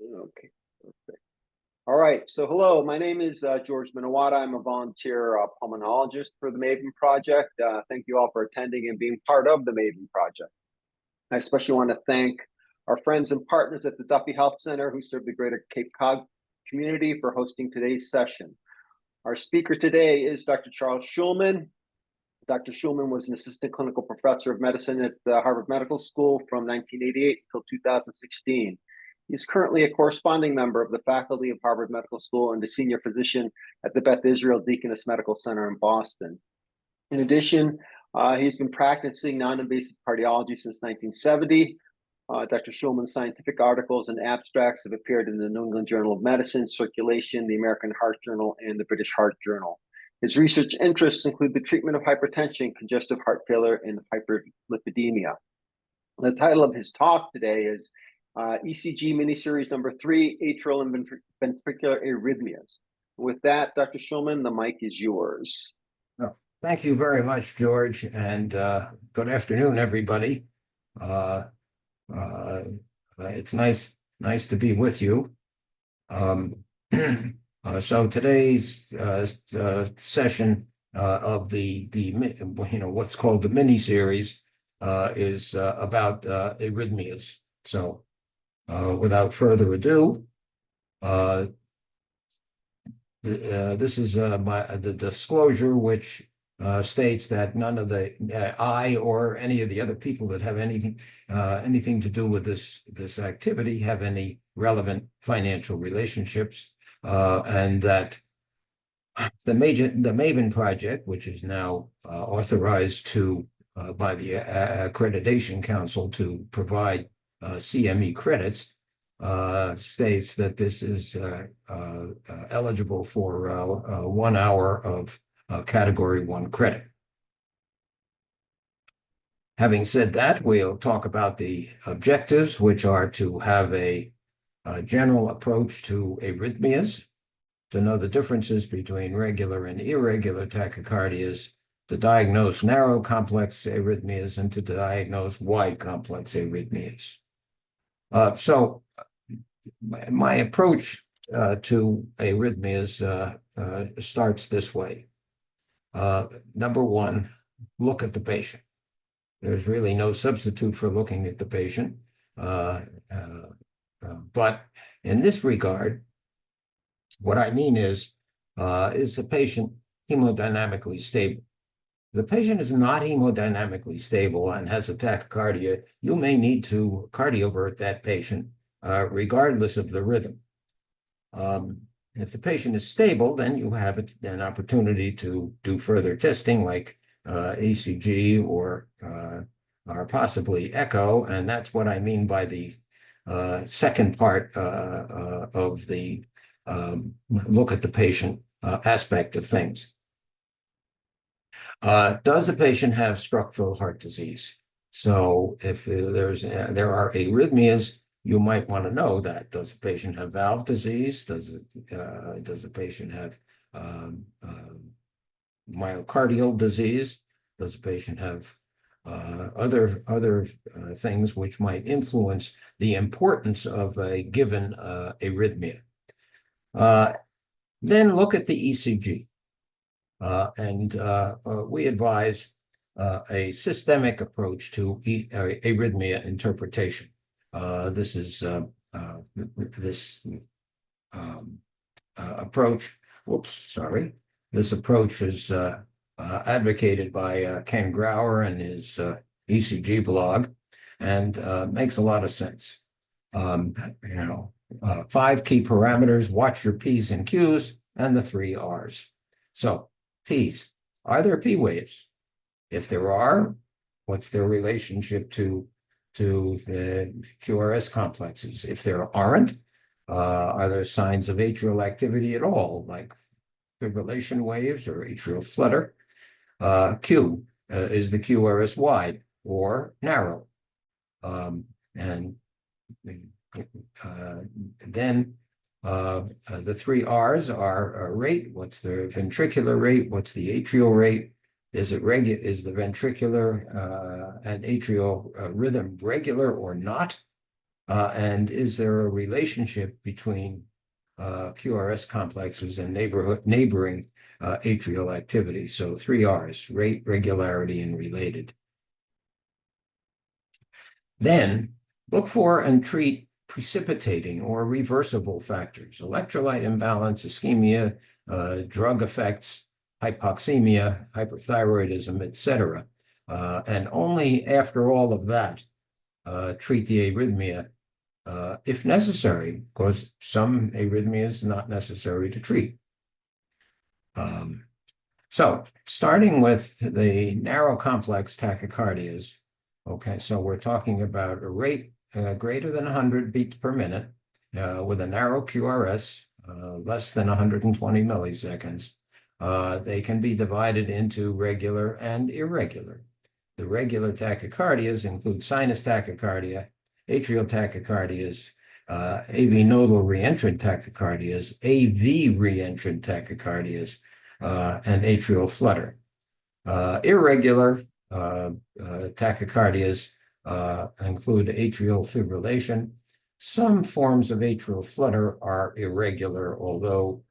Okay. All right. So, hello. My name is George Minawata. I'm a volunteer pulmonologist for the MAVEN Project. Thank you all for attending and being part of the MAVEN Project. I especially want to thank our friends and partners at the Duffy Health Center who serve the greater Cape Cod community for hosting today's session. Our speaker today is Dr. Charles Schulman. Dr. Schulman was an assistant clinical professor of medicine at the Harvard Medical School from 1988 until 2016. He is currently a corresponding member of the faculty of Harvard Medical School and a senior physician at the Beth Israel Deaconess Medical Center in Boston. In addition, he's been practicing non-invasive cardiology since 1970. Dr. Schulman's scientific articles and abstracts have appeared in the New England Journal of Medicine, Circulation, the American Heart Journal, and the British Heart Journal. His research interests include the treatment of hypertension, congestive heart failure, and hyperlipidemia. The title of his talk today is ECG Mini-Series number 3, Atrial and Ventricular Arrhythmias. With that, Dr. Schulman, the mic is yours. Oh, thank you very much, George, and good afternoon, everybody. It's nice to be with you. So today's session of the what's called the mini-series is about arrhythmias. So without further ado, this is the disclosure, which states that none of I or any of the other people that have anything to do with this activity have any relevant financial relationships, and that the MAVEN Project, which is now authorized by the Accreditation Council to provide CME credits, states that this is eligible for 1 hour of Category 1 credit. Having said that, we'll talk about the objectives, which are to have a general approach to arrhythmias, to know the differences between regular and irregular tachycardias, to diagnose narrow complex arrhythmias, and to diagnose wide complex arrhythmias. So my approach to arrhythmias starts this way. Number one, look at the patient. There's really no substitute for looking at the patient. But in this regard, what I mean is the patient hemodynamically stable? If the patient is not hemodynamically stable and has a tachycardia, you may need to cardiovert that patient regardless of the rhythm. If the patient is stable, then you have an opportunity to do further testing like ECG or possibly echo, and that's what I mean by the second part of the look at the patient aspect of things. Does the patient have structural heart disease? So if there are arrhythmias, you might want to know that. Does the patient have valve disease? Does the patient have myocardial disease? Does the patient have other things which might influence the importance of a given arrhythmia? Then look at the ECG. And we advise a systemic approach to arrhythmia interpretation. This is this approach. This approach is advocated by Ken Grauer in his ECG blog, and makes a lot of sense. 5 key parameters: watch your P's and Q's, and the 3 R's. So P's, are there P waves? If there are, what's their relationship to the QRS complexes? If there aren't, are there signs of atrial activity at all, like fibrillation waves or atrial flutter? Q, is the QRS wide or narrow? And then the 3 R's are rate. What's the ventricular rate? What's the atrial rate? Is the ventricular and atrial rhythm regular or not? And is there a relationship between QRS complexes and neighboring atrial activity? So 3 R's: rate, regularity, and related. Then look for and treat precipitating or reversible factors: electrolyte imbalance, ischemia, drug effects, hypoxemia, hyperthyroidism, etc. And only after all of that treat the arrhythmia if necessary, because some arrhythmia is not necessary to treat. So starting with the narrow complex tachycardias, okay, so we're talking about a rate greater than 100 beats per minute with a narrow QRS, less than 120 milliseconds. They can be divided into regular and irregular. The regular tachycardias include sinus tachycardia, atrial tachycardias, AV nodal reentrant tachycardias, AV reentrant tachycardias, and atrial flutter. Irregular tachycardias include atrial fibrillation. Some forms of atrial flutter are irregular, although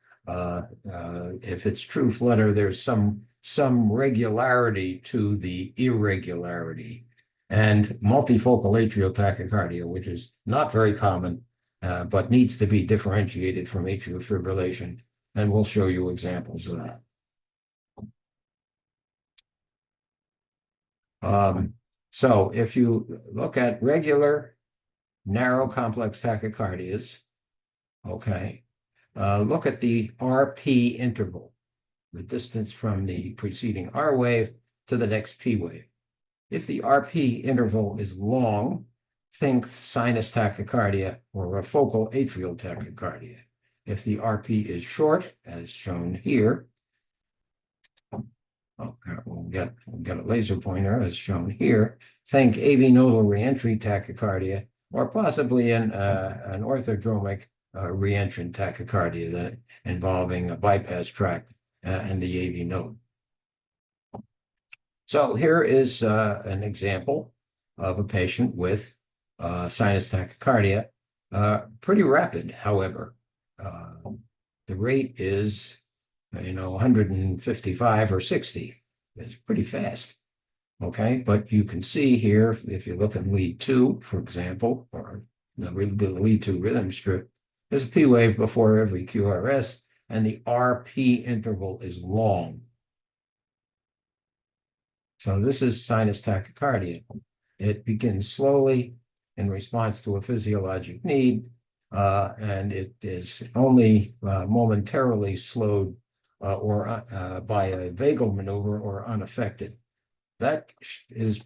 if it's true flutter, there's some regularity to the irregularity. And multifocal atrial tachycardia, which is not very common, but needs to be differentiated from atrial fibrillation. And we'll show you examples of that. So if you look at regular narrow complex tachycardias, okay, look at the RP interval, the distance from the preceding R wave to the next P wave. If the RP interval is long, think sinus tachycardia or a focal atrial tachycardia. If the RP is short, as shown here, we'll get a laser pointer as shown here, think AV nodal reentry tachycardia, or possibly an orthodromic reentrant tachycardia that involving a bypass tract and the AV node. So here is an example of a patient with sinus tachycardia, pretty rapid, however. The rate is 155 or 60. It's pretty fast, okay? But you can see here, if you look at lead 2, for example, or the lead 2 rhythm strip, there's a P wave before every QRS, and the RP interval is long. So this is sinus tachycardia. It begins slowly in response to a physiologic need, and it is only momentarily slowed or by a vagal maneuver or unaffected. That is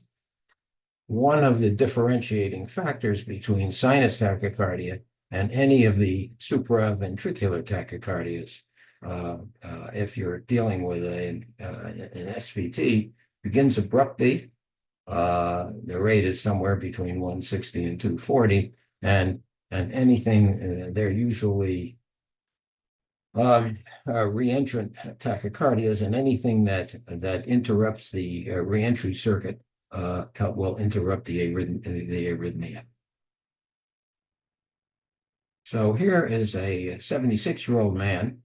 one of the differentiating factors between sinus tachycardia and any of the supraventricular tachycardias. If you're dealing with an SVT, begins abruptly. The rate is somewhere between 160 and 240, and anything they're usually reentrant tachycardias, and anything that interrupts the reentry circuit will interrupt the arrhythmia. So here is a 76-year-old man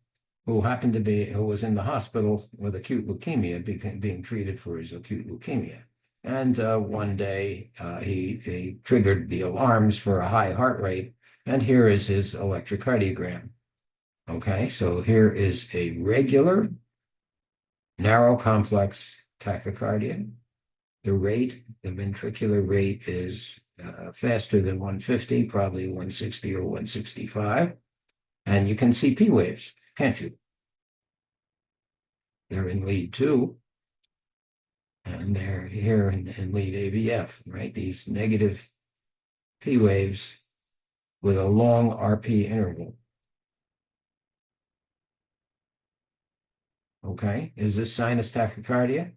who was in the hospital with acute leukemia, being treated for his acute leukemia. And one day he triggered the alarms for a high heart rate, and here is his electrocardiogram. Okay, so here is a regular narrow complex tachycardia. The ventricular rate is faster than 150, probably 160 or 165. And you can see P waves, can't you? They're in lead 2. And they're here in lead AVF, right? These negative P waves with a long RP interval. Okay, is this sinus tachycardia?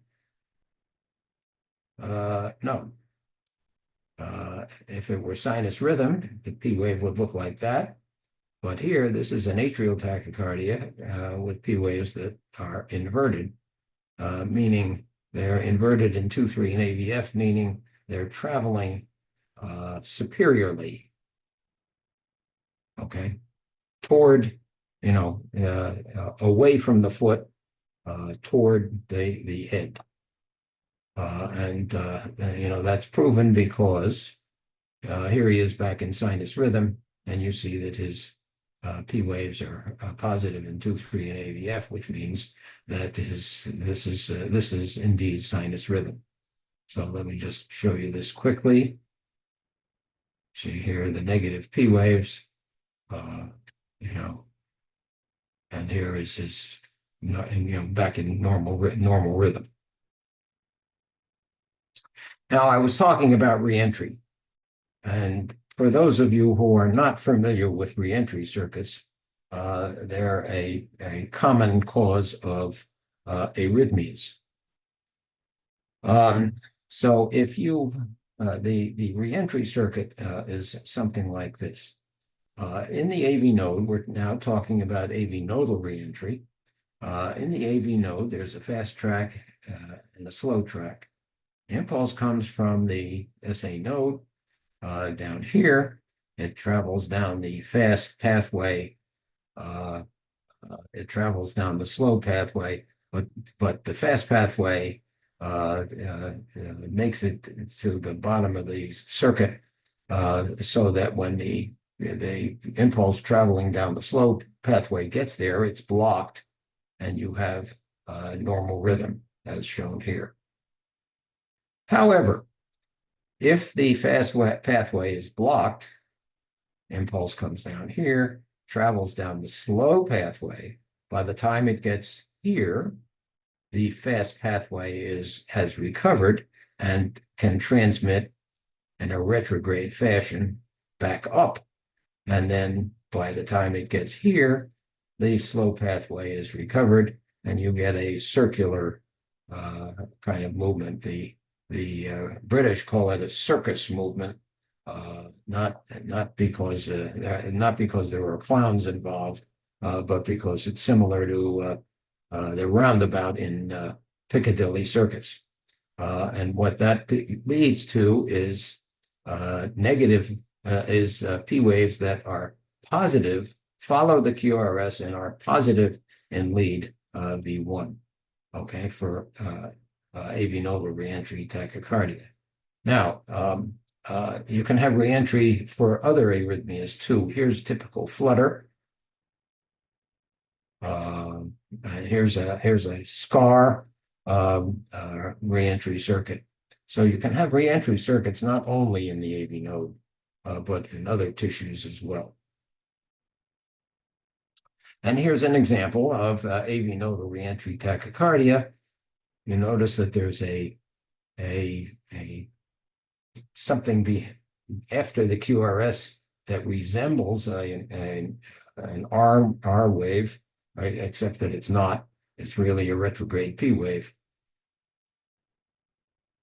No. If it were sinus rhythm, the P wave would look like that. But here, this is an atrial tachycardia with P waves that are inverted, meaning they're inverted in 2, 3, and AVF, meaning they're traveling superiorly okay, toward, away from the foot, toward the head. That's proven because here he is back in sinus rhythm, and you see that his P waves are positive in 2, 3, and AVF, which means that this is indeed sinus rhythm. So let me just show you this quickly. See here the negative P waves, and here is his, back in normal rhythm. Now I was talking about reentry, and for those of you who are not familiar with reentry circuits, they're a common cause of arrhythmias. So if you, the reentry circuit is something like this. In the AV node, we're now talking about AV nodal reentry. In the AV node, there's a fast track and a slow track. Impulse comes from the SA node down here. It travels down the fast pathway. It travels down the slow pathway, but the fast pathway makes it to the bottom of the circuit, so that when the impulse traveling down the slow pathway gets there, it's blocked, and you have normal rhythm as shown here. However, if the fast pathway is blocked, impulse comes down here, travels down the slow pathway. By the time it gets here, the fast pathway has recovered and can transmit in a retrograde fashion back up. And then by the time it gets here, the slow pathway is recovered, and you get a circular kind of movement. The British call it a circus movement, not because there were clowns involved, but because it's similar to the roundabout in Piccadilly Circus. And what that leads to is negative P waves that are positive, follow the QRS, and are positive and lead V1, okay, for AV nodal reentry tachycardia. Now, you can have reentry for other arrhythmias too. Here's typical flutter. And here's a scar reentry circuit. So you can have reentry circuits not only in the AV node, but in other tissues as well. And here's an example of AV nodal reentry tachycardia. You notice that there's something after the QRS that resembles an R wave, right? Except that it's not. It's really a retrograde P wave.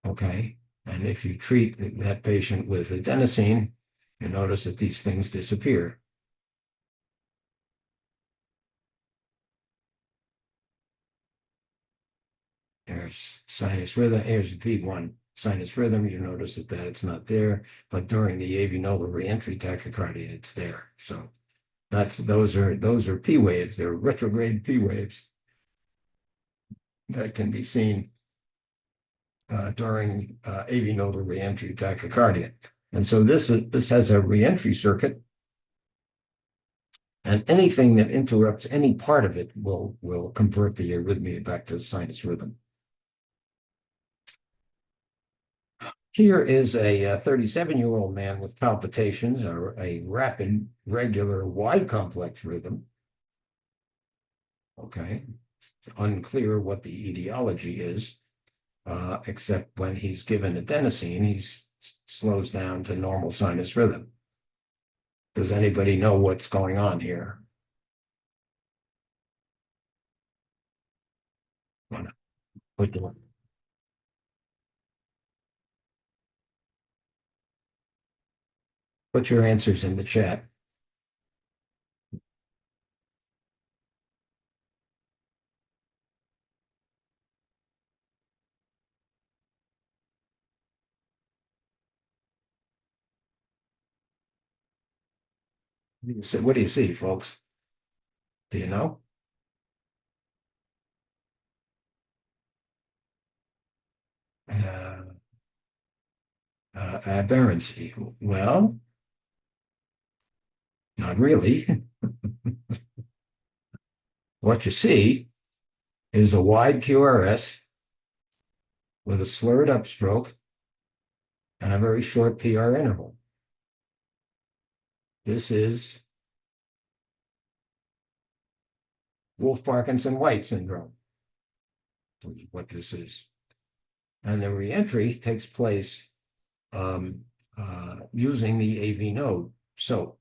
Okay, and if you treat that patient with adenosine, you notice that these things disappear. There's sinus rhythm. Here's P1 sinus rhythm. You notice that it's not there, but during the AV nodal reentry tachycardia, it's there. So those are P waves. They're retrograde P waves that can be seen during AV nodal reentry tachycardia. And so this has a reentry circuit, and anything that interrupts any part of it will convert the arrhythmia back to sinus rhythm. Here is a 37-year-old man with palpitations, or a rapid, regular, wide complex rhythm. Okay, it's unclear what the etiology is, except when he's given adenosine, he slows down to normal sinus rhythm. Does anybody know what's going on here? Put your answers in the chat. What do you see, folks? Do you know? Uh, Aberrancy. Well, not really. What you see is a wide QRS with a slurred upstroke and a very short PR interval. This is Wolff-Parkinson-White syndrome, which is what this is. And the reentry takes place using the AV node. So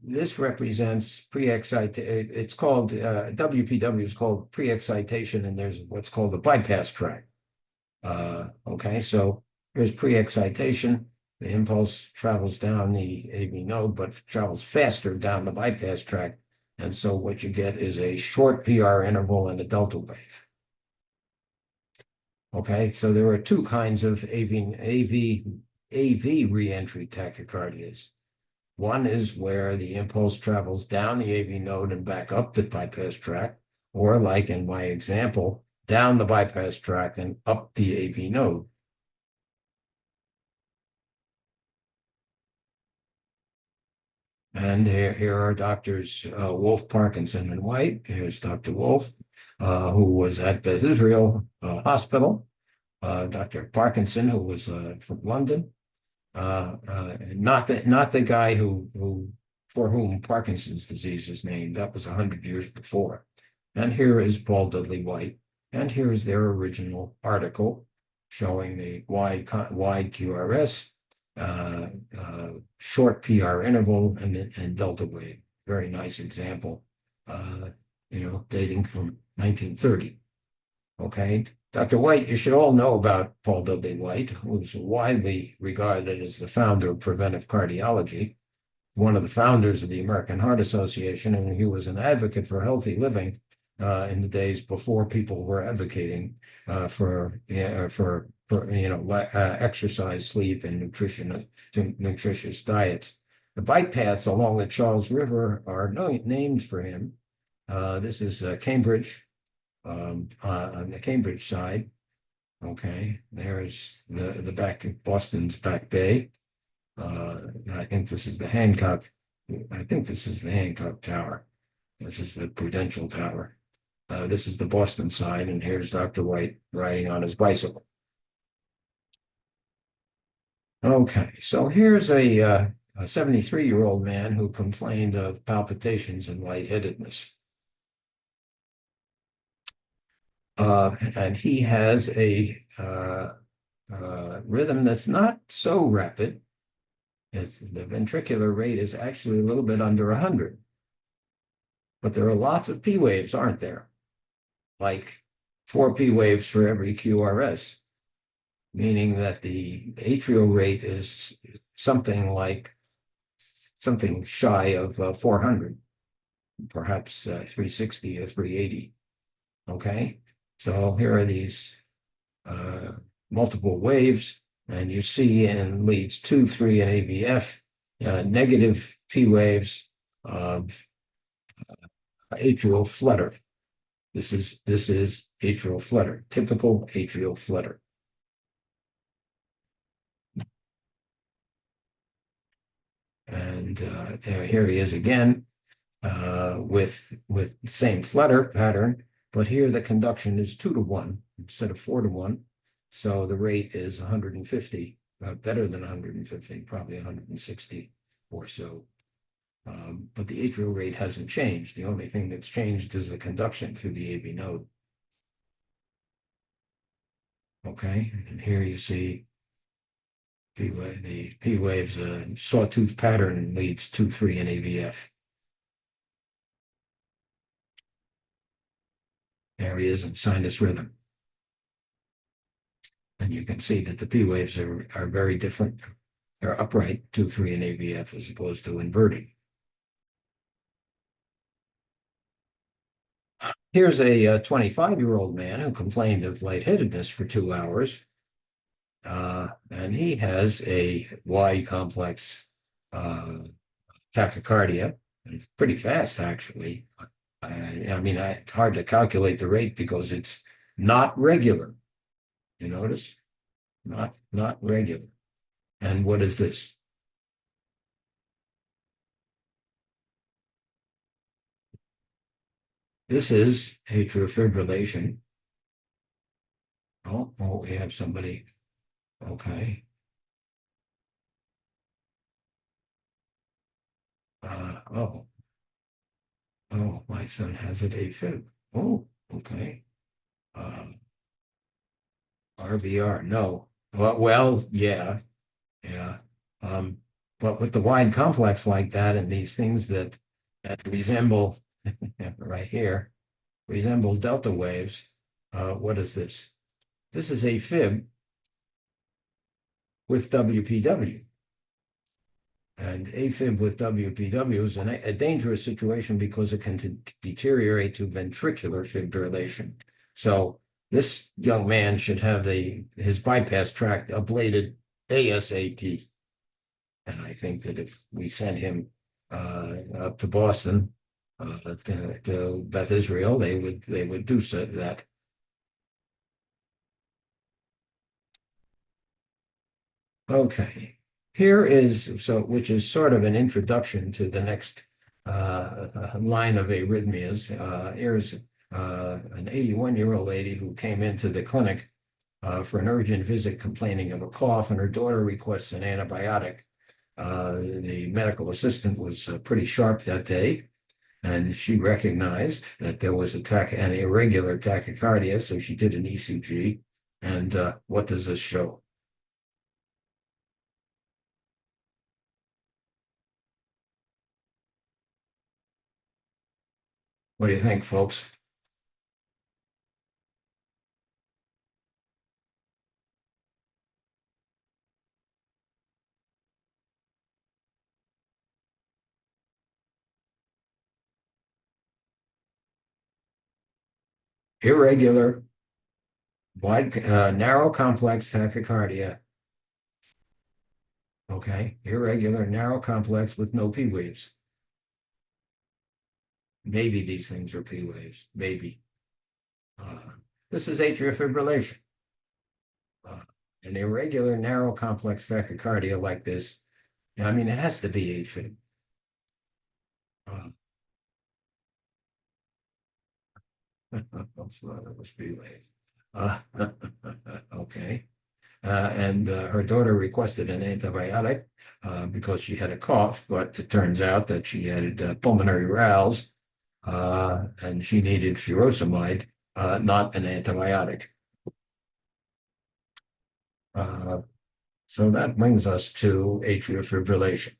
this represents pre-excitation. It's called, WPW is called pre-excitation, and there's what's called a bypass track. Okay, so here's pre-excitation. The impulse travels down the AV node, but travels faster down the bypass track. And so what you get is a short PR interval and a delta wave. Okay, so there are two kinds of AV reentry tachycardias. One is where the impulse travels down the AV node and back up the bypass tract, or like in my example, down the bypass tract and up the AV node. And here are doctors Wolff, Parkinson, and White. Here's Dr. Wolff, who was at Beth Israel Hospital. Dr. Parkinson, who was from London. Not the guy who for whom Parkinson's disease is named. That was 100 years before. And here is Paul Dudley White. And here is their original article showing the wide QRS, short PR interval, and delta wave. Very nice example, dating from 1930. Okay. Dr. White, you should all know about Paul Dudley White, who's widely regarded as the founder of preventive cardiology, one of the founders of the American Heart Association, and he was an advocate for healthy living in the days before people were advocating for exercise, sleep, and nutritious diets. The bike paths along the Charles River are named for him. This is Cambridge. On the Cambridge side. Okay, there's the back of Boston's Back Bay. I think this is the Hancock. I think this is the Hancock Tower. This is the Prudential Tower. This is the Boston side, and here's Dr. White riding on his bicycle. Okay, so here's a 73-year-old man who complained of palpitations and lightheadedness. And he has a rhythm that's not so rapid. The ventricular rate is actually a little bit under 100. But there are lots of P waves, aren't there? Like 4 P waves for every QRS, meaning that the atrial rate is something shy of 400, perhaps 360 or 380. Okay? So here are these multiple waves, and you see in leads 2, 3, and AVF, negative P waves of atrial flutter. This is atrial flutter, typical atrial flutter. And here he is again with the same flutter pattern. But here the conduction is 2 to 1 instead of 4 to 1. So the rate is 150, better than 150, probably 160 or so. But the atrial rate hasn't changed. The only thing that's changed is the conduction through the AV node. Okay, and here you see the P waves, sawtooth pattern leads 2, 3, and AVF. There he is in sinus rhythm. And you can see that the P waves are very different. They're upright, 2, 3, and AVF, as opposed to inverted. Here's a 25-year-old man who complained of lightheadedness for 2 hours. And he has a wide complex tachycardia. It's pretty fast, actually. I mean, it's hard to calculate the rate because it's not regular. You notice? Not regular. And what is this? This is atrial fibrillation. Oh, we have somebody. Okay. Oh, my son has an AFib. Oh, okay. RVR, no. Well, yeah. But with the wide complex like that and these things that resemble right here, resemble delta waves, what is this? This is AFib with WPW. And AFib with WPW is a dangerous situation because it can deteriorate to ventricular fibrillation. So this young man should have his bypass tract ablated ASAP. And I think that if we sent him up to Boston, to Beth Israel, they would do so that. Okay, here is which is sort of an introduction to the next line of arrhythmias. Here's an 81-year-old lady who came into the clinic for an urgent visit complaining of a cough, and her daughter requests an antibiotic. The medical assistant was pretty sharp that day, and she recognized that there was an irregular tachycardia, so she did an ECG. And what does this show? What do you think, folks? Irregular, wide, narrow, complex tachycardia. Okay, irregular, narrow, complex with no P waves. Maybe these things are P waves. Maybe. This is atrial fibrillation. An irregular, narrow, complex tachycardia like this. I mean, it has to be AFib. Okay. And her daughter requested an antibiotic because she had a cough, but it turns out that she had pulmonary rales, and she needed furosemide, not an antibiotic. So that brings us to atrial fibrillation.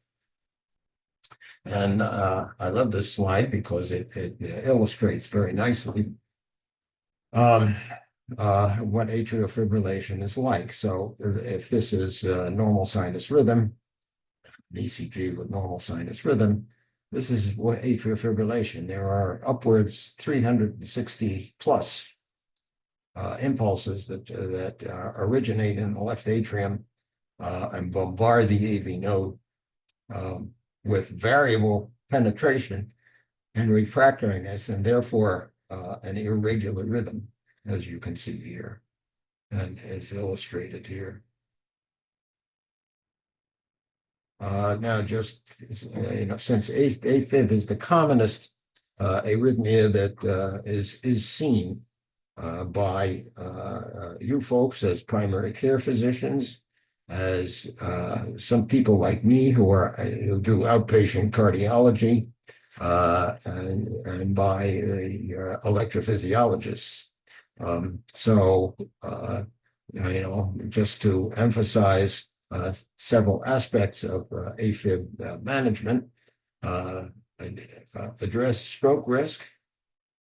And I love this slide because it illustrates very nicely what atrial fibrillation is like. So if this is normal sinus rhythm, an ECG with normal sinus rhythm, this is what atrial fibrillation. There are upwards 360 plus impulses that originate in the left atrium and bombard the AV node with variable penetration and refractoriness, and therefore an irregular rhythm, as you can see here, and is illustrated here. Now, just since AFib is the commonest arrhythmia that is seen by you folks as primary care physicians, as some people like me who do outpatient cardiology, and by the electrophysiologists. Just to emphasize several aspects of AFib management, address stroke risk,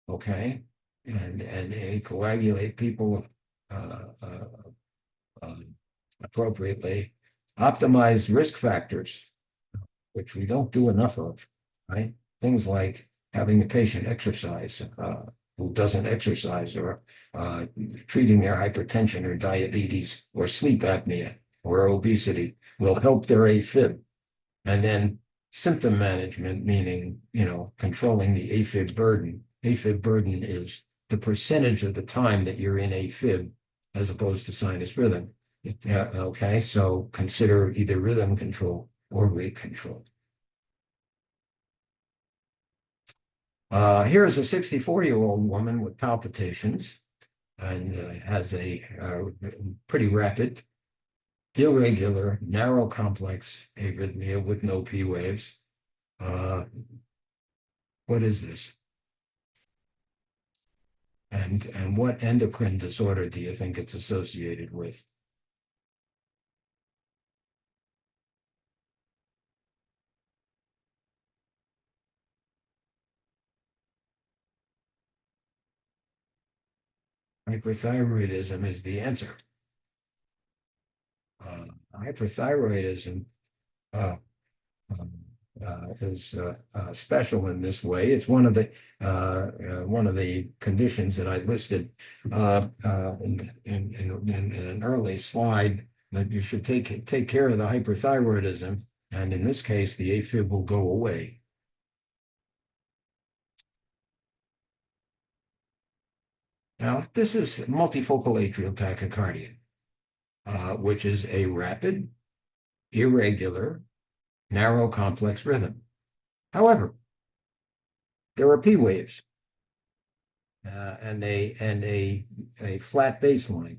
okay, and coagulate people appropriately, optimize risk factors, which we don't do enough of, right? Things like having the patient exercise, who doesn't exercise, or treating their hypertension or diabetes or sleep apnea or obesity will help their AFib. And then symptom management, meaning, controlling the AFib burden. AFib burden is the percentage of the time that you're in AFib as opposed to sinus rhythm. Okay, so consider either rhythm control or rate control. Here's a 64-year-old woman with palpitations and has a pretty rapid, irregular, narrow complex arrhythmia with no P waves. What is this? And what endocrine disorder do you think it's associated with? Hyperthyroidism is the answer. Hyperthyroidism is special in this way. It's one of the conditions that I listed in an early slide, that you should take care of the hyperthyroidism, and in this case, the AFib will go away. Now, this is multifocal atrial tachycardia, which is a rapid, irregular, narrow complex rhythm. However, there are P waves and a flat baseline.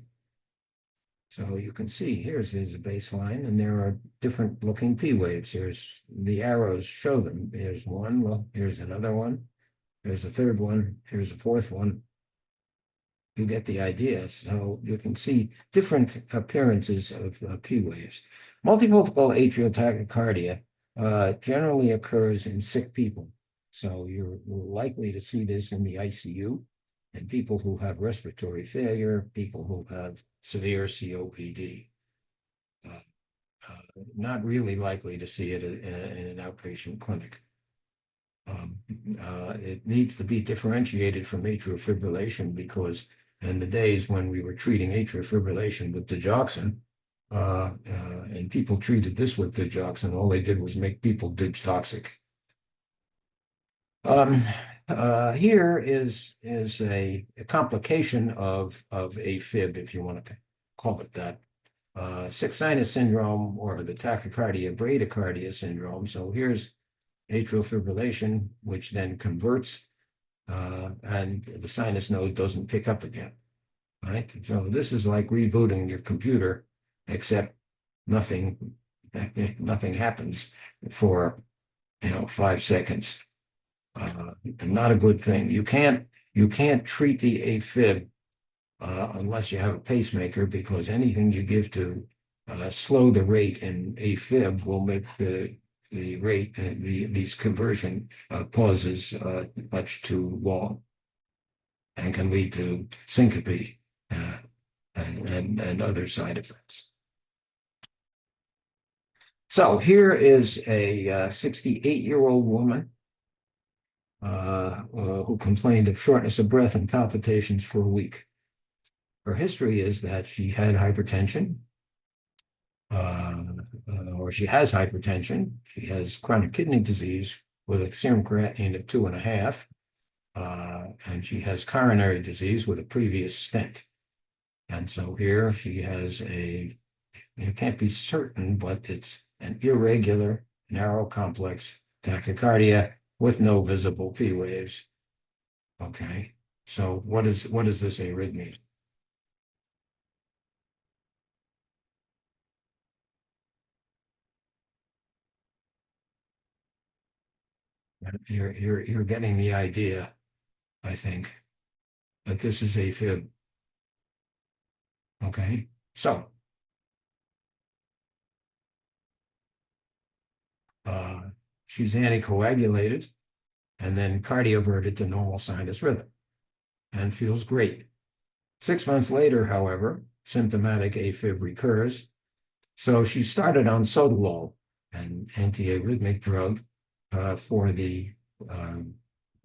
So you can see here's a baseline, and there are different looking P waves. Here's the arrows show them. Here's one. Well, here's another one. There's a third one. Here's a fourth one. You get the idea. So you can see different appearances of P waves. Multifocal atrial tachycardia generally occurs in sick people. So you're likely to see this in the ICU, and people who have respiratory failure, people who have severe COPD. Not really likely to see it in an outpatient clinic. It needs to be differentiated from atrial fibrillation, because in the days when we were treating atrial fibrillation with digoxin, and people treated this with digoxin, all they did was make people digtoxic. Here is a complication of AFib, if you want to call it that. Sick sinus syndrome, or the tachycardia bradycardia syndrome. So here's atrial fibrillation, which then converts, and the sinus node doesn't pick up again, right? So this is like rebooting your computer, except nothing happens for 5 seconds. Not a good thing. You can't treat the AFib unless you have a pacemaker, because anything you give to slow the rate in AFib will make the rate, these conversion pauses much too long, and can lead to syncope and other side effects. So here is a 68-year-old woman who complained of shortness of breath and palpitations for a week. Her history is that she had hypertension, or she has hypertension. She has chronic kidney disease with a serum creatinine of 2.5, and she has coronary disease with a previous stent. And so here she has you can't be certain, but it's an irregular, narrow complex tachycardia with no visible P waves. Okay, so what is this arrhythmia? You're getting the idea, I think, that this is AFib. Okay, so she's anticoagulated and then cardioverted to normal sinus rhythm and feels great. 6 months later, however, symptomatic AFib recurs. So she started on sotalol, an antiarrhythmic drug, for the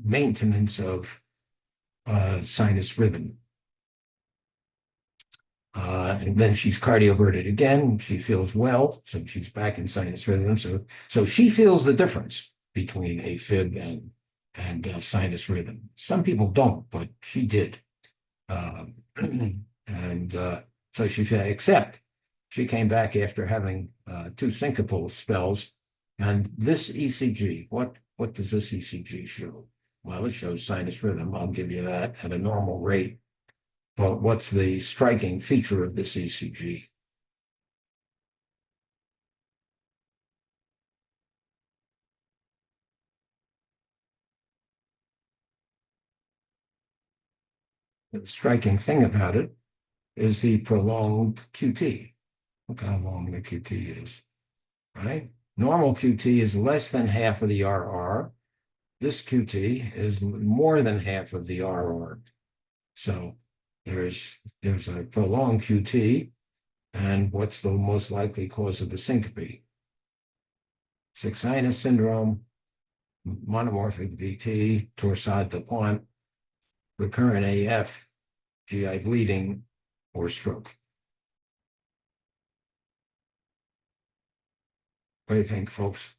maintenance of sinus rhythm. And then she's cardioverted again. She feels well, so she's back in sinus rhythm. So she feels the difference between AFib and sinus rhythm. Some people don't, but she did. Um, and so except she came back after having two syncopal spells. And this ECG, what does this ECG show? Well, it shows sinus rhythm. I'll give you that at a normal rate. But what's the striking feature of this ECG? The striking thing about it is the prolonged QT. Look how long the QT is, right? Normal QT is less than half of the RR. This QT is more than half of the RR. So there's a prolonged QT, and what's the most likely cause of the syncope? Sick sinus syndrome, monomorphic VT, torsade de pointe, recurrent AF, GI bleeding, or stroke. What do you think, folks?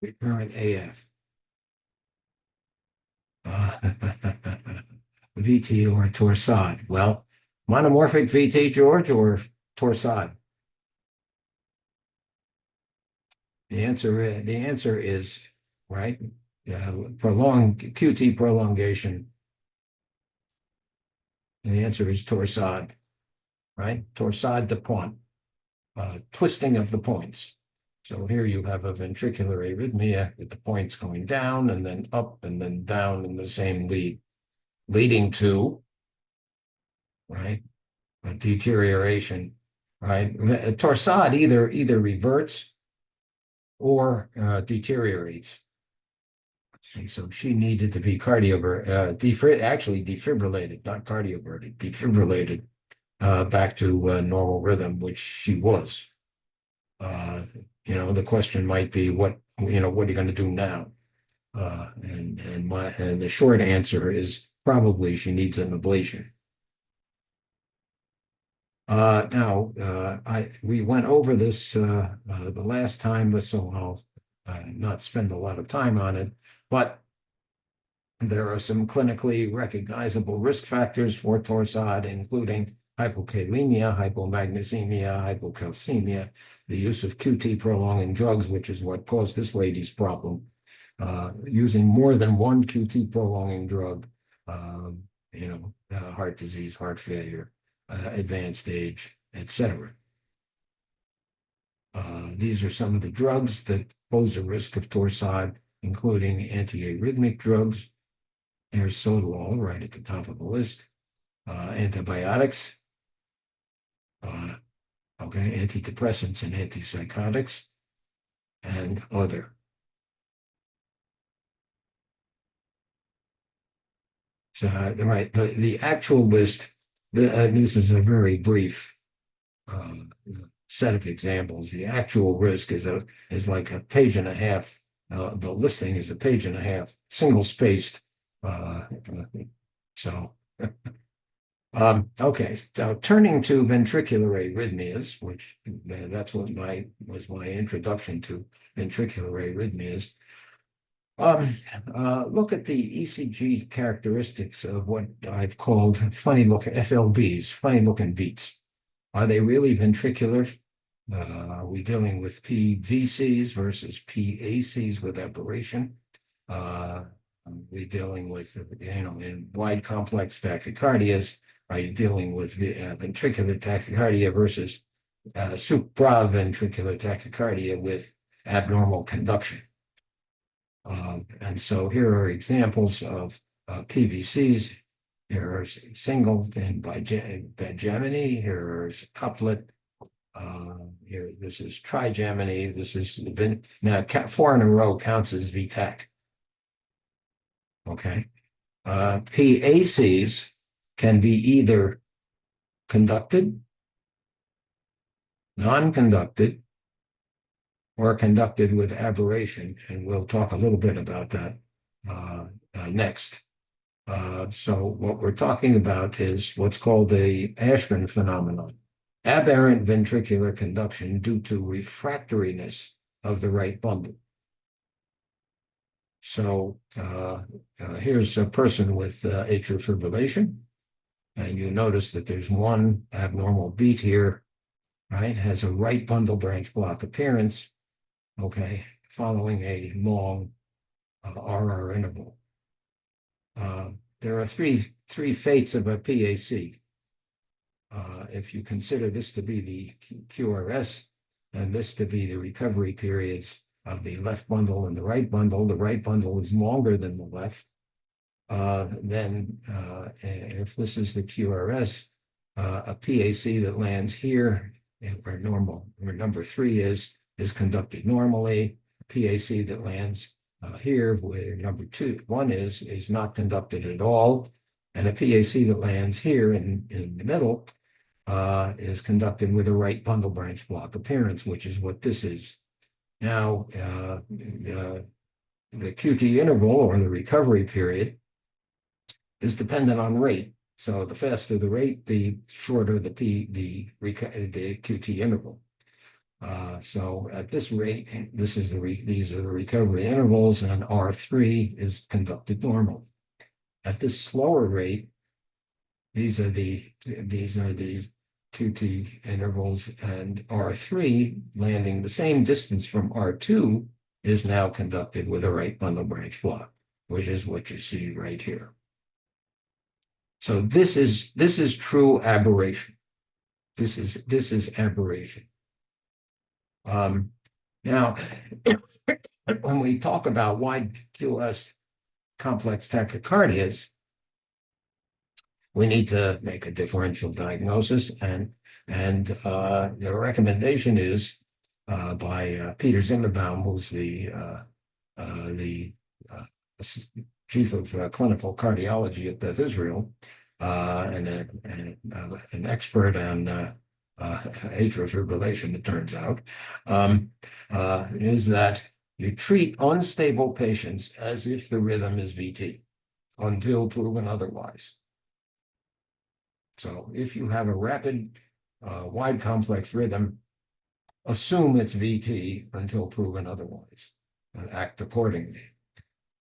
Recurrent AF. VT or torsade. Well, monomorphic VT, George, or torsade? The answer is right. Prolonged QT prolongation. And the answer is torsade, right? Torsade de pointe, twisting of the points. So here you have a ventricular arrhythmia with the points going down and then up and then down in the same lead, leading to, right, a deterioration, right? Torsade either reverts or deteriorates. And so she needed to be actually defibrillated, not cardioverted, defibrillated back to normal rhythm, which she was. The question might be, what are you going to do now? And the short answer is probably she needs an ablation. We went over this the last time, but so I'll not spend a lot of time on it. But there are some clinically recognizable risk factors for torsade, including hypokalemia, hypomagnesemia, hypocalcemia, the use of QT prolonging drugs, which is what caused this lady's problem, using more than one QT prolonging drug, heart disease, heart failure, advanced age, etc. These are some of the drugs that pose a risk of torsade, including antiarrhythmic drugs. There's Sotalol right at the top of the list. Antibiotics, antidepressants and antipsychotics, and other. So, right, the actual list, this is a very brief set of examples. The actual risk is like a page and a half. The listing is a page and a half, single spaced. Okay. So turning to ventricular arrhythmias, which that's what was my introduction to ventricular arrhythmias. Look at the ECG characteristics of what I've called funny looking FLBs, funny looking beats. Are they really ventricular? Are we dealing with PVCs versus PACs with aberration? Are we dealing with, in wide complex tachycardias? Are you dealing with ventricular tachycardia versus supraventricular tachycardia with abnormal conduction? And so here are examples of PVCs. Here's single and bigeminy. Here's a couplet. here, this is trigeminy. This is now 4 in a row counts as VTAC. Okay. PACs can be either conducted, non-conducted, or conducted with aberration, and we'll talk a little bit about that next. So what we're talking about is what's called the Ashman phenomenon, aberrant ventricular conduction due to refractoriness of the right bundle. So here's a person with atrial fibrillation, and you notice that there's one abnormal beat here, right? Has a right bundle branch block appearance, okay, following a long RR interval. There are three fates of a PAC. If you consider this to be the QRS and this to be the recovery periods of the left bundle and the right bundle is longer than the left. Then if this is the QRS, a PAC that lands here, where number 3 is conducted normally. A PAC that lands here, where number 1 is not conducted at all, and a PAC that lands here in the middle is conducted with a right bundle branch block appearance, which is what this is. Now, the QT interval or the recovery period is dependent on rate. So the faster the rate, the shorter the QT interval. So at this rate, these are the recovery intervals, and R3 is conducted normally. At this slower rate, these are the QT intervals, and R3 landing the same distance from R2 is now conducted with a right bundle branch block, which is what you see right here. So this is true aberration. This is aberration. Now, when we talk about wide QS complex tachycardias, we need to make a differential diagnosis, and the recommendation is by Peter Zimmerbaum, who's the chief of clinical cardiology at Beth Israel, and an expert on atrial fibrillation, it turns out, is that you treat unstable patients as if the rhythm is VT until proven otherwise. So if you have a rapid, wide complex rhythm, assume it's VT until proven otherwise and act accordingly.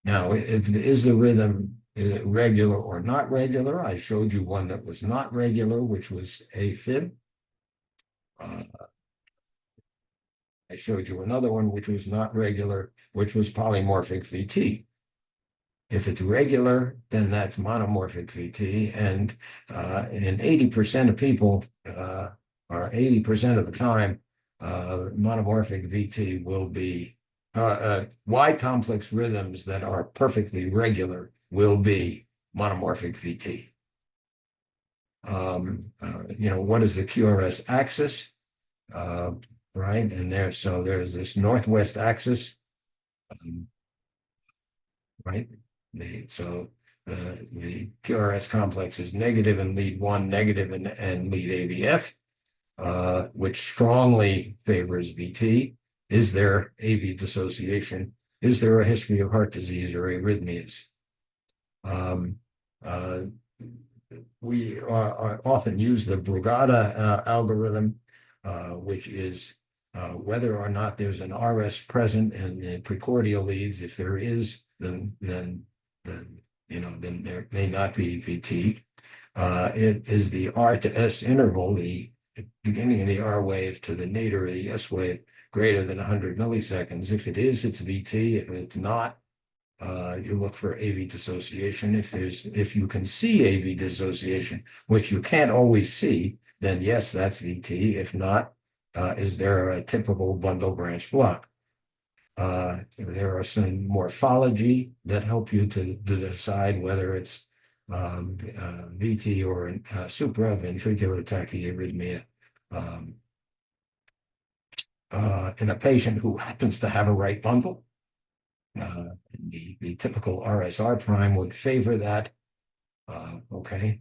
Now, is the rhythm regular or not regular? I showed you one that was not regular, which was AFib. I showed you another one which was not regular, which was polymorphic VT. If it's regular, then that's monomorphic VT, and in 80% of people, or 80% of the time, monomorphic VT will be wide complex rhythms that are perfectly regular will be monomorphic VT. What is the QRS axis? Right, and there's this northwest axis, right? The QRS complex is negative in lead 1, negative in lead AVF, which strongly favors VT. Is there AV dissociation? Is there a history of heart disease or arrhythmias? We often use the Brugada algorithm, which is whether or not there's an RS present in the precordial leads. If there is, then there may not be VT. It is the R to S interval, the beginning of the R wave to the nadir of the S wave, greater than 100 milliseconds. If it is, it's VT. If it's not, you look for AV dissociation. If you can see AV dissociation, which you can't always see, then yes, that's VT. If not, is there a typical bundle branch block? There are some morphology that help you to decide whether it's VT or supraventricular tachyarrhythmia. in a patient who happens to have a right bundle. The typical RSR prime would favor that, okay,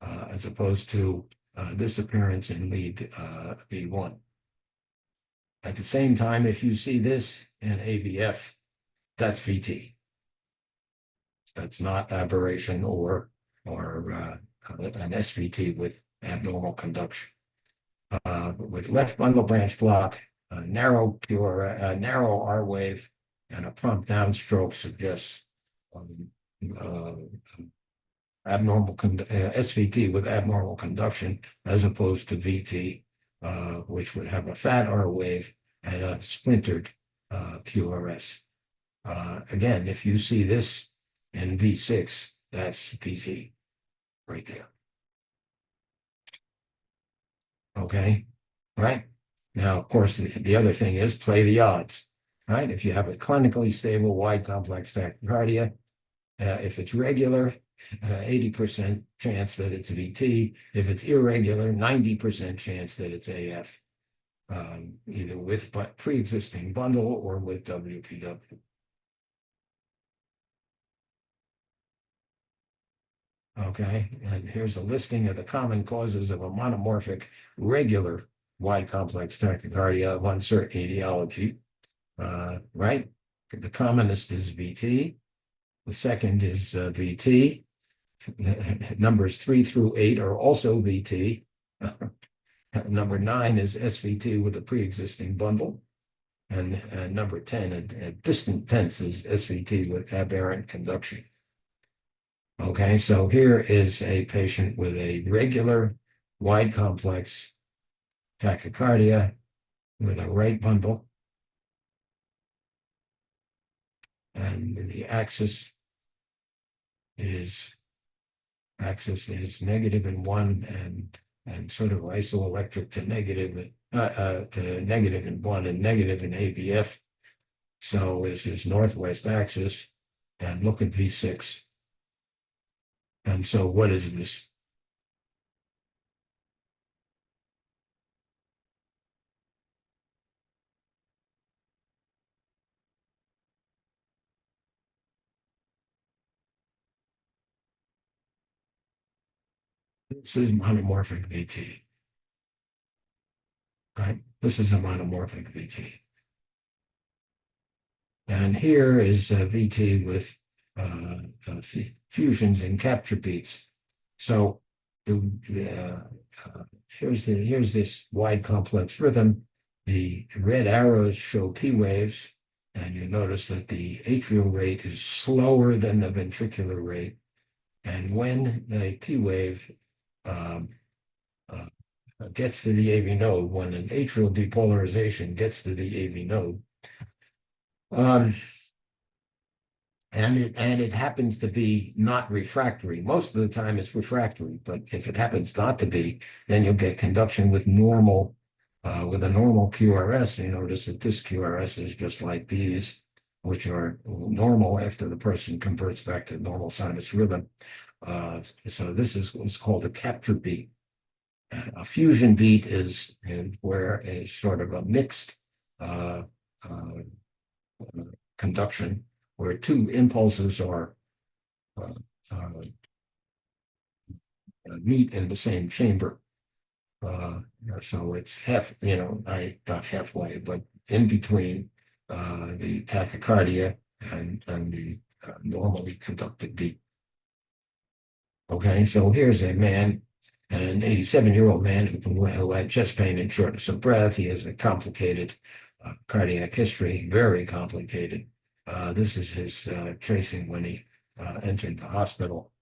as opposed to this appearance in lead V1. At the same time, if you see this in AVF, that's VT. That's not aberration or an SVT with abnormal conduction. With left bundle branch block, a narrow R wave, and a prompt downstroke suggests abnormal SVT with abnormal conduction, as opposed to VT, which would have a fat R wave and a splintered QRS. Again, if you see this in V6, that's VT right there. Okay, right? Now, of course, the other thing is play the odds, right? If you have a clinically stable wide complex tachycardia, if it's regular, 80% chance that it's VT. If it's irregular, 90% chance that it's AF, either with pre-existing bundle or with WPW. Okay, and here's a listing of the common causes of a monomorphic regular wide complex tachycardia of uncertain etiology. Right? The commonest is VT. The second is VT. Numbers 3 through 8 are also VT. Number 9 is SVT with a pre-existing bundle. And number 10, a distant tense, is SVT with aberrant conduction. Okay, so here is a patient with a regular wide complex tachycardia with a right bundle. And the axis is negative in 1 and sort of isoelectric to negative in 1 and negative in AVF. So this is northwest axis, and look at V6. And so what is this? This is monomorphic VT, right? This is a monomorphic VT. And here is VT with fusions and capture beats. So here's this wide complex rhythm. The red arrows show P waves, and you notice that the atrial rate is slower than the ventricular rate. And when the P wave gets to the AV node, when an atrial depolarization gets to the AV node, and it happens to be not refractory. Most of the time it's refractory, but if it happens not to be, then you'll get conduction with normal, with a normal QRS. You notice that this QRS is just like these, which are normal after the person converts back to normal sinus rhythm. So this is what's called a capture beat. A fusion beat is where it's sort of a mixed conduction, where two impulses are meet in the same chamber. So it's half, not halfway, but in between the tachycardia and the normally conducted beat. Okay, so here's a man, an 87-year-old man who had chest pain and shortness of breath. He has a complicated cardiac history, very complicated. This is his tracing when he entered the hospital.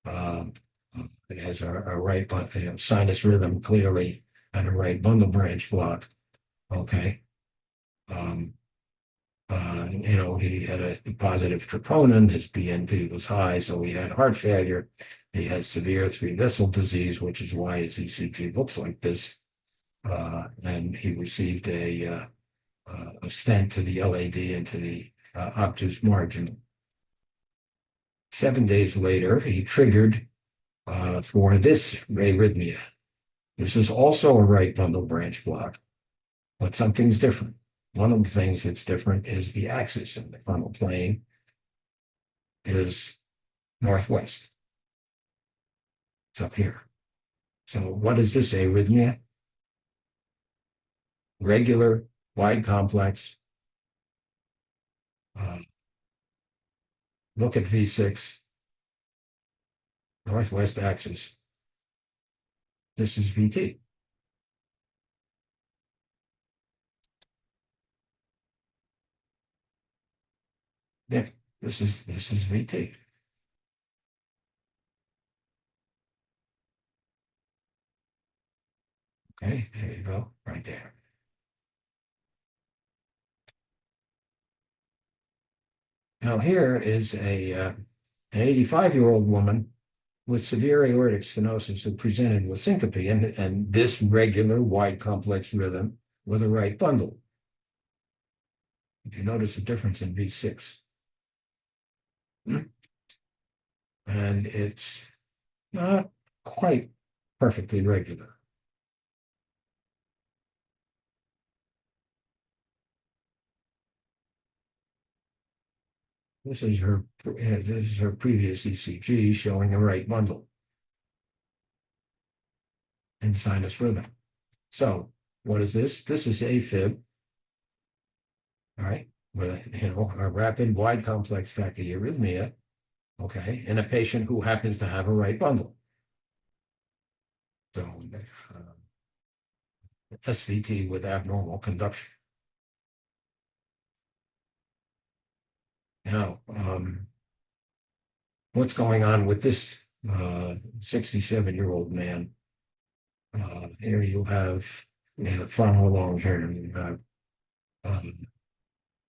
It has a right sinus rhythm clearly and a right bundle branch block. Okay. He had a positive troponin. His BNP was high, so he had heart failure. He has severe 3-vessel disease, which is why his ECG looks like this. And he received a stent to the LAD and to the obtuse margin. 7 days later, he triggered for this arrhythmia. This is also a right bundle branch block. But something's different. One of the things that's different is the axis in the frontal plane is northwest. It's up here. So what is this arrhythmia? Regular, wide complex. Look at V6, northwest axis. This is VT. Yeah, this is VT. Okay, there you go, right there. Now here is an 85-year-old woman with severe aortic stenosis who presented with syncope and this regular wide complex rhythm with a right bundle. If you notice a difference in V6. And it's not quite perfectly regular. This is her previous ECG showing a right bundle in sinus rhythm. So what is this? This is AFib, all right, with a rapid, wide, complex tachyarrhythmia, okay, in a patient who happens to have a right bundle. So SVT with abnormal conduction. Now, what's going on with this 67-year-old man? Here you have, follow along here, you have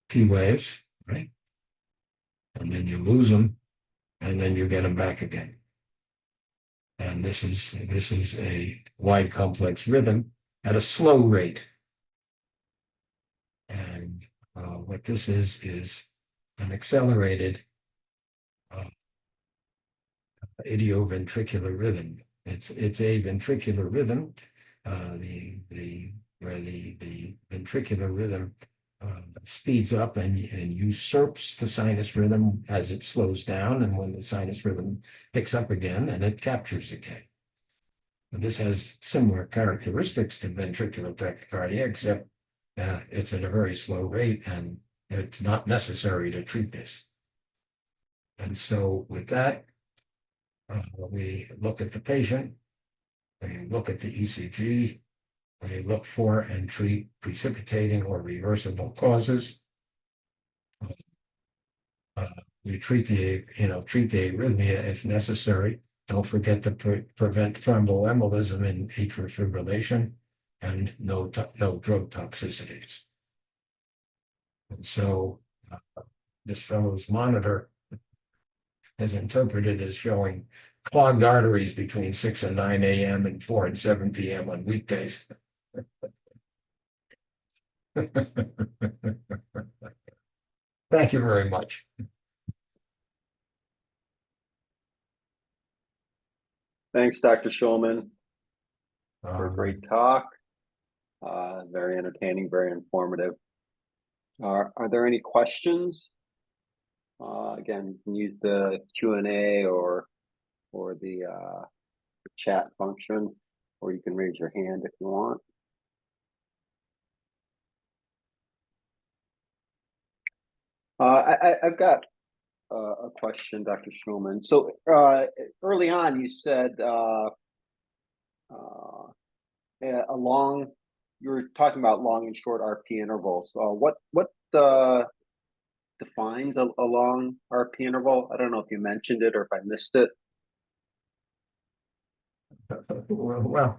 P waves, right? And then you lose them, and then you get them back again. And this is a wide complex rhythm at a slow rate. And what this is an accelerated idioventricular rhythm. It's a ventricular rhythm, where the ventricular rhythm speeds up and usurps the sinus rhythm as it slows down, and when the sinus rhythm picks up again, then it captures again. And this has similar characteristics to ventricular tachycardia, except it's at a very slow rate, and it's not necessary to treat this. And so with that, we look at the patient, we look at the ECG, we look for and treat precipitating or reversible causes. We treat the arrhythmia if necessary. Don't forget to prevent thromboembolism in atrial fibrillation, and no drug toxicities. And so this fellow's monitor is interpreted as showing clogged arteries between 6 and 9 a.m. and 4 and 7 p.m. on weekdays. Thank you very much. Thanks, Dr. Schulman, for a great talk. Very entertaining, very informative. Are there any questions? Again, you can use the Q&A or the chat function, or you can raise your hand if you want. I've got a question, Dr. Schulman. So early on, you said you were talking about long and short RP intervals. What defines a long RP interval? I don't know if you mentioned it or if I missed it. Well,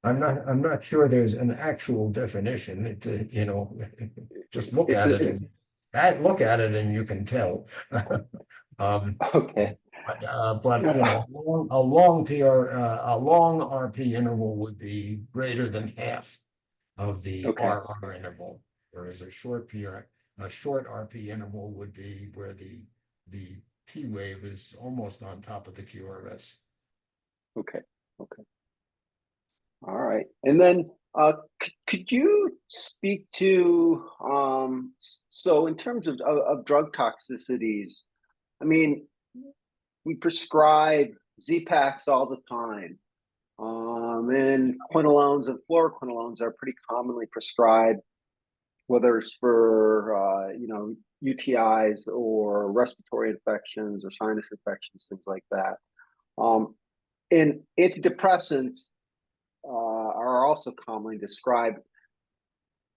I'm not sure there's an actual definition. Just look at it. Look at it and you can tell. Okay. But a long RP interval would be greater than half of the RR interval, whereas a short RP interval would be where the P wave is almost on top of the QRS. Okay. All right. And then could Could you speak to, so in terms of drug toxicities, I mean, we prescribe Z-Paks all the time. And quinolones and fluoroquinolones are pretty commonly prescribed, whether it's for, UTIs or respiratory infections or sinus infections, things like that. And antidepressants are also commonly described.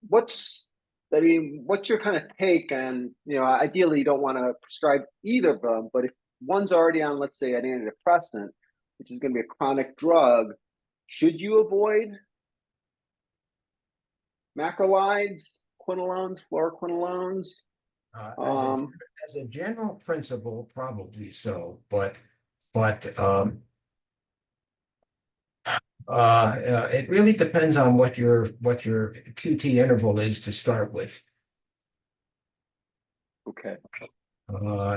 What's your kind of take on, ideally you don't want to prescribe either of them, but if one's already on, let's say, an antidepressant, which is going to be a chronic drug, should you avoid macrolides, quinolones, fluoroquinolones? As a general principle, probably so, but it really depends on what your QT interval is to start with. Okay.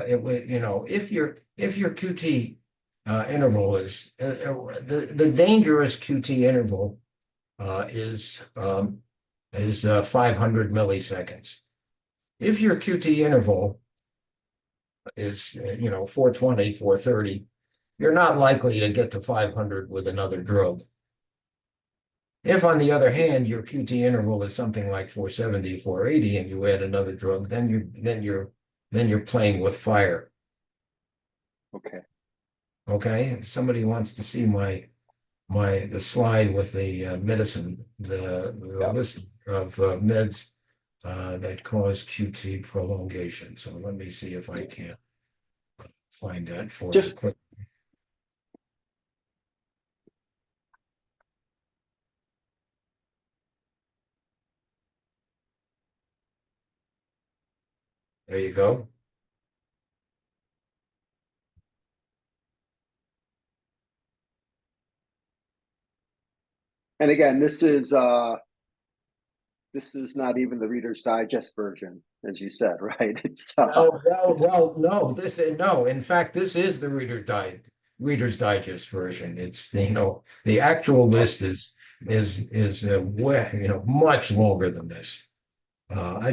It would, if your QT interval is the dangerous QT interval is 500 milliseconds. If your QT interval is 420, 430, you're not likely to get to 500 with another drug. If, on the other hand, your QT interval is something like 470, 480, and you add another drug, then you're playing with fire. Okay. Okay. Somebody wants to see the slide with the medicine, the list of meds that cause QT prolongation. So let me see if I can find that for you quickly. There you go. And again, this is not even the Reader's Digest version, as you said, right? It's no. No. In fact, this is the Reader's Digest version. It's the actual list is way, much longer than this. I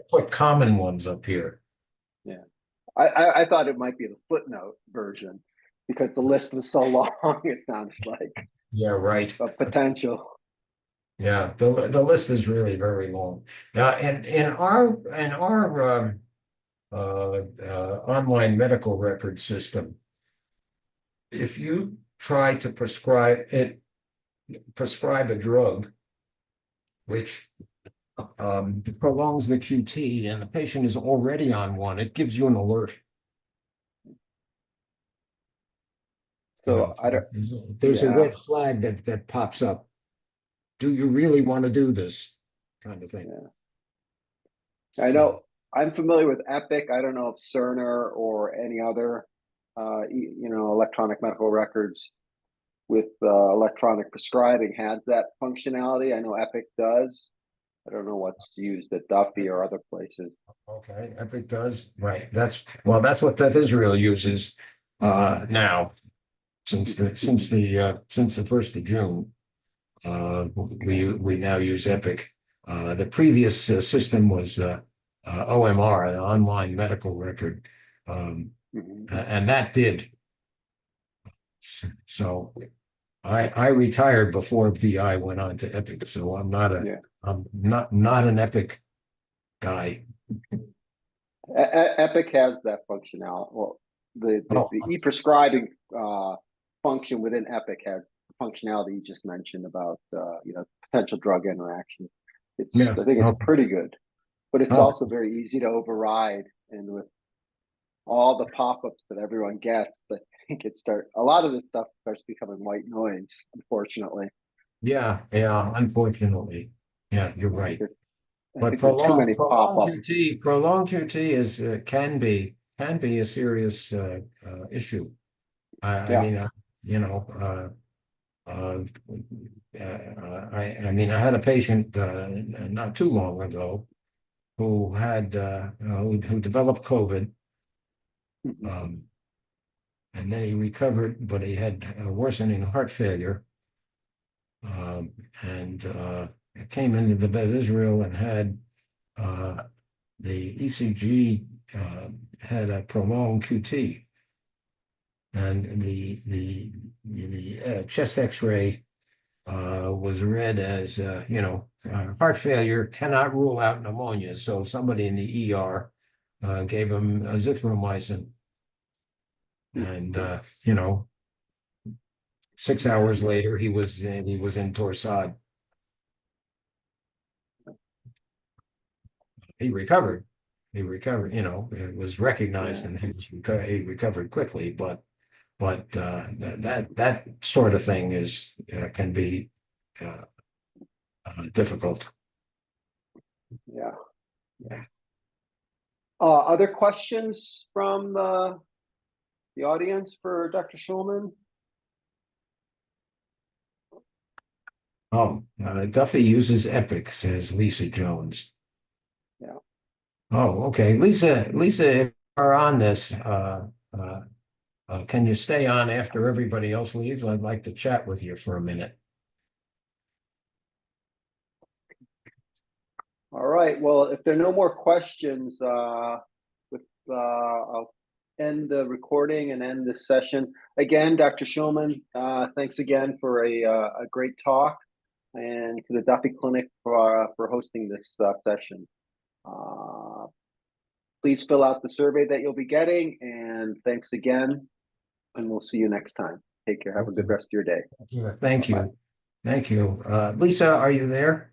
put common ones up here. Yeah, I thought it might be the footnote version because the list was so long. It sounds like right. A potential. Yeah, the list is really very long. And in our online medical record system, if you try to prescribe a drug which prolongs the QT and the patient is already on one, it gives you an alert. So there's a red flag that pops up. Do you really want to do this kind of thing? Yeah. I know I'm familiar with Epic. I don't know if Cerner or any other, electronic medical records with electronic prescribing has that functionality. I know Epic does. I don't know what's used at Duffy or other places. Okay, Epic does. Right. That's what Beth Israel uses now since the 1st of June. We now use Epic. The previous system was OMR, an online medical record, and that did. So I retired before BI went on to Epic, so I'm not an Epic guy. Epic has that functionality. Well, the e-prescribing function within Epic has functionality you just mentioned about potential drug interactions. I think it's pretty good, but it's also very easy to override. And with all the pop-ups that everyone gets, I think a lot of this stuff starts becoming white noise, unfortunately. Yeah, unfortunately. Yeah, you're right. But prolonged QT is can be a serious issue. I had a patient not too long ago who had who developed COVID, and then he recovered, but he had worsening heart failure, and came into the Beth Israel and had the ECG had a prolonged QT, and the chest X-ray was read as heart failure cannot rule out pneumonia. So somebody in the ER gave him azithromycin, and 6 hours later he was in Torsade. He recovered. It was recognized, and he recovered quickly. But that sort of thing can be difficult. Yeah. Other questions from the audience for Dr. Schulman? Oh, Duffy uses Epic, says Lisa Jones. Yeah. Oh, okay. Lisa, if you are on this, can you stay on after everybody else leaves? I'd like to chat with you for a minute. All right. Well, if there are no more questions, I'll end the recording and end this session. Again, Dr. Schulman, thanks again for a great talk, and to the Duffy Clinic for hosting this session. Please fill out the survey that you'll be getting, and thanks again, and we'll see you next time. Take care. Have a good rest of your day. Thank you. Thank you. Lisa, are you there?